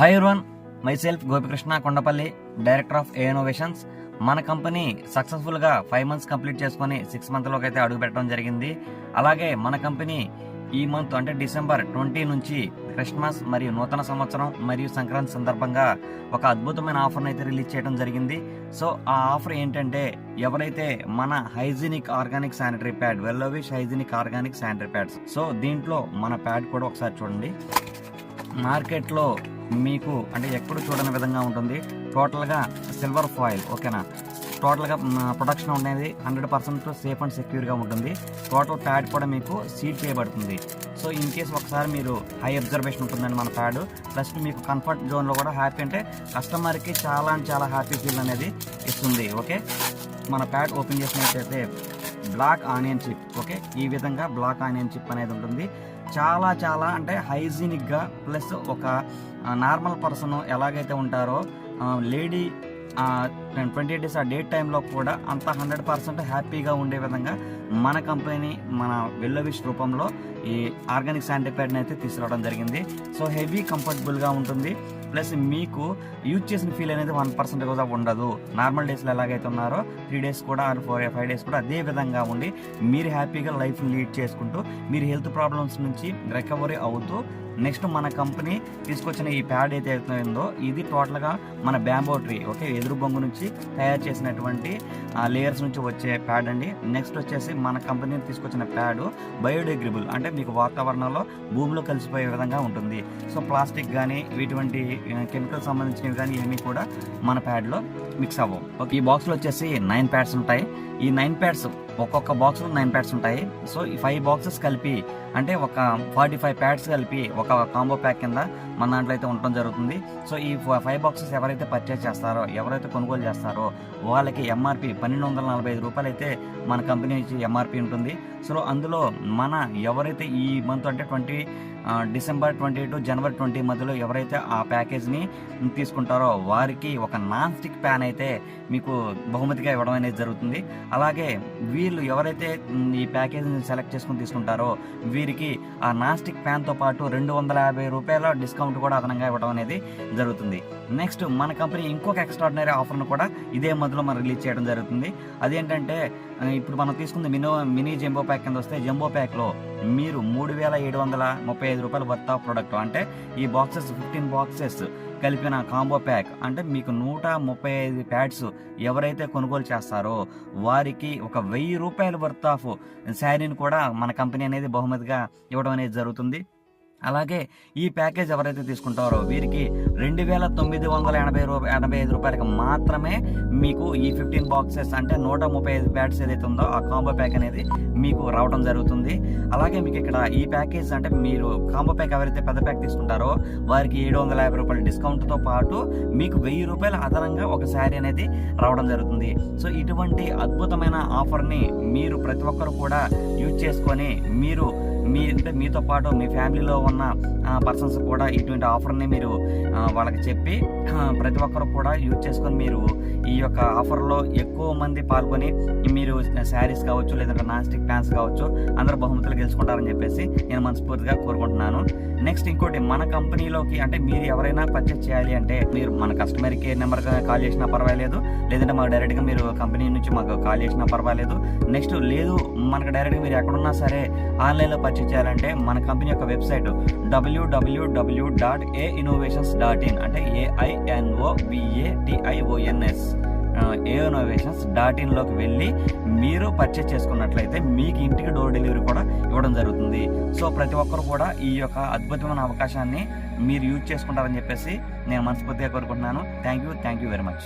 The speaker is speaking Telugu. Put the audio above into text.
Hi everyone, myself Gopikrishna Kondapalli, director of A innovations. మన కంపెనీ సక్సెస్ఫుల్ గా 5 months కంప్లీట్ చేసుకుని 6 month లోకి అయితే అడుగు పెట్టడం జరిగింది. అలాగే మన కంపెనీ ఈ మంత్ అంటే డిసెంబర్ 20 నుంచి క్రిస్మస్ మరియు నూతన సంవత్సరం మరియు సంక్రాంతి సందర్భంగా ఒక అద్భుతమైన ఆఫర్ని అయితే రిలీజ్ చేయడం జరిగింది. సో ఆ ఆఫర్ ఏంటంటే, ఎవరైతే మన హైజీనిక్ ఆర్గానిక్ శానిటరీ ప్యాడ్, వెల్లోవిష్ hygienic organic sanitary pads, so దీంట్లో మన ప్యాడ్ కూడా ఒకసారి చూడండి. మార్కెట్లో మీకు అంటే ఎప్పుడు చూడని విధంగా ఉంటుంది. టోటల్గా సిల్వర్ ఫాయిల్, ఓకేనా. టోటల్గా ప్రొడక్షన్ అనేది 100% సేఫ్ అండ్ సెక్యూర్గా ఉంటుంది. టోటల్ ప్యాడ్ కూడా మీకు సీల్ చేయబడుతుంది. సో ఇన్ కేస్ ఒకసారి మీరు హై అబ్జర్వేషన్ ఉంటుందండి మన ప్యాడ్. ప్లస్ మీకు కంఫర్ట్ జోన్లో కూడా హ్యాపీ, అంటే కస్టమర్కి చాలా హ్యాపీ ఫీల్ అనేది ఇస్తుంది. ఓకే, మన ప్యాడ్ ఓపెన్ చేసినట్లయితే బ్లాక్ ఆనియన్ చిప్, ఓకే, ఈ విధంగా బ్లాక్ ఆనియన్ చిప్ అనేది ఉంటుంది. చాలా అంటే హైజీనిక్గా, ప్లస్ ఒక నార్మల్ పర్సన్ ఎలాగైతే ఉంటారో లేడీ 28 days ఆ డేట్ టైంలో కూడా అంత 100% హ్యాపీగా ఉండే విధంగా మన కంపెనీ మన వెల్లోవిష్ రూపంలో ఈ ఆర్గానిక్ శానిటరీ ప్యాడ్ని అయితే తీసుకురావడం జరిగింది. సో హెవీ కంఫర్టబుల్గా ఉంటుంది. ప్లస్ మీకు యూజ్ చేసిన ఫీల్ అనేది 1% కూడా ఉండదు. నార్మల్ డేస్లో ఎలాగైతే ఉన్నారో 3 days కూడా 4-5 days కూడా అదే విధంగా ఉండి మీరు హ్యాపీగా లైఫ్ని లీడ్ చేసుకుంటూ మీరు హెల్త్ ప్రాబ్లమ్స్ నుంచి రికవరీ అవుతూ నెక్స్ట్ మన కంపెనీ తీసుకొచ్చిన ఈ ప్యాడ్ అయితే అవుతుందో ఇది టోటల్గా మన బ్యాంబో ట్రీ, ఓకే, ఎదురు బొంగు నుంచి తయారు చేసినటువంటి లేయర్స్ నుంచి వచ్చే ప్యాడ్ అండి. నెక్స్ట్ వచ్చేసి మన కంపెనీ తీసుకొచ్చిన ప్యాడ్ బయోడిగ్రేడబుల్, అంటే మీకు వాతావరణంలో భూమిలో కలిసిపోయే విధంగా ఉంటుంది. సో ప్లాస్టిక్ కానీ ఇటువంటి కెమికల్ సంబంధించినవి కానీ ఇవన్నీ కూడా మన ప్యాడ్లో మిక్స్ అవ్వవు. ఓకే, ఈ బాక్స్లో వచ్చేసి 9 ప్యాడ్స్ ఉంటాయి. ఈ 9 ప్యాడ్స్ ఒక్కొక్క బాక్స్లో 9 ప్యాడ్స్ ఉంటాయి. సో ఈ 5 boxes కలిపి అంటే ఒక 45 ప్యాడ్స్ కలిపి ఒక కాంబో ప్యాక్ కింద మన దాంట్లో అయితే ఉండటం జరుగుతుంది. సో ఈ 5 boxes ఎవరైతే పర్చేస్ చేస్తారో, ఎవరైతే కొనుగోలు చేస్తారో వాళ్ళకి ఎంఆర్పి 1245 రూపాయలు అయితే మన కంపెనీ నుంచి ఎంఆర్పి ఉంటుంది. సో అందులో మన ఎవరైతే ఈ మంత్ అంటే డిసెంబర్ 20 to జనవరి 20 మధ్యలో ఎవరైతే ఆ ప్యాకేజ్ని తీసుకుంటారో వారికి ఒక నాన్ స్టిక్ ప్యాన్ అయితే మీకు బహుమతిగా ఇవ్వడం అనేది జరుగుతుంది. అలాగే వీళ్ళు ఎవరైతే ఈ ప్యాకేజ్ని సెలెక్ట్ చేసుకుని తీసుకుంటారో వీరికి ఆ నాన్ స్టిక్ ప్యాన్తో పాటు 250 రూపాయల డిస్కౌంట్ కూడా అదనంగా ఇవ్వడం అనేది జరుగుతుంది. నెక్స్ట్ మన కంపెనీ ఇంకొక ఎక్స్ట్రాడినరీ ఆఫర్ను కూడా ఇదే మధ్యలో మనం రిలీజ్ చేయడం జరుగుతుంది. అదేంటంటే, ఇప్పుడు మనం తీసుకుంది మినీ జంబో ప్యాక్ కింద వస్తే, జంబో ప్యాక్లో మీరు 3735 రూపాయల వర్త్ ఆఫ్ ప్రొడక్ట్, అంటే ఈ బాక్సెస్ 15 boxes కలిపిన కాంబో ప్యాక్, అంటే మీకు 135 ప్యాడ్స్ ఎవరైతే కొనుగోలు చేస్తారో వారికి ఒక 1000 రూపాయల వర్త్ ఆఫ్ శారీని కూడా మన కంపెనీ అనేది బహుమతిగా ఇవ్వడం అనేది జరుగుతుంది. అలాగే ఈ ప్యాకేజ్ ఎవరైతే తీసుకుంటారో వీరికి 2985 రూపాయలకి మాత్రమే మీకు ఈ 15 boxes అంటే 135 ప్యాడ్స్ ఏదైతే ఉందో ఆ కాంబో ప్యాక్ అనేది మీకు రావడం జరుగుతుంది. అలాగే మీకు ఇక్కడ ఈ ప్యాకేజ్ అంటే మీరు కాంబో ప్యాక్ ఎవరైతే పెద్ద ప్యాక్ తీసుకుంటారో వారికి 750 రూపాయల డిస్కౌంట్తో పాటు మీకు 1000 రూపాయల అదనంగా ఒక శారీ అనేది రావడం జరుగుతుంది. సో ఇటువంటి అద్భుతమైన ఆఫర్ని మీరు ప్రతి ఒక్కరు కూడా యూజ్ చేసుకొని మీతో పాటు మీ ఫ్యామిలీలో ఉన్న పర్సన్స్ కూడా ఇటువంటి ఆఫర్ని మీరు వాళ్ళకి చెప్పి ప్రతి ఒక్కరు కూడా యూజ్ చేసుకొని మీరు ఈ యొక్క ఆఫర్లో ఎక్కువ మంది పాల్గొని మీరు శారీస్ కావచ్చు, లేదంటే నాన్ స్టిక్ ప్యాన్స్ కావచ్చు, అందరూ బహుమతులు గెలుచుకుంటారని చెప్పేసి నేను మనస్ఫూర్తిగా కోరుకుంటున్నాను. నెక్స్ట్ ఇంకోటి, మన కంపెనీలోకి అంటే మీరు ఎవరైనా పర్చేస్ చేయాలి అంటే మీరు మన కస్టమర్ కేర్ నెంబర్ కాల్ చేసినా పర్వాలేదు, లేదంటే మాకు డైరెక్ట్గా మీరు కంపెనీ నుంచి మాకు కాల్ చేసినా పర్వాలేదు. నెక్స్ట్ లేదు మనకు డైరెక్ట్గా మీరు ఎక్కడున్నా సరే ఆన్లైన్లో పర్చేస్ చేయాలంటే మన కంపెనీ యొక్క వెబ్సైట్ www.ainnovations.in, అంటే AINOVATIONS ainnovations.in వెళ్ళి మీరు పర్చేస్ చేసుకున్నట్లయితే మీకు ఇంటికి డోర్ డెలివరీ కూడా ఇవ్వడం జరుగుతుంది. సో ప్రతి ఒక్కరు కూడా ఈ యొక్క అద్భుతమైన అవకాశాన్ని మీరు యూజ్ చేసుకుంటారని చెప్పేసి నేను మనస్ఫూర్తిగా కోరుకుంటున్నాను. Thank you very much.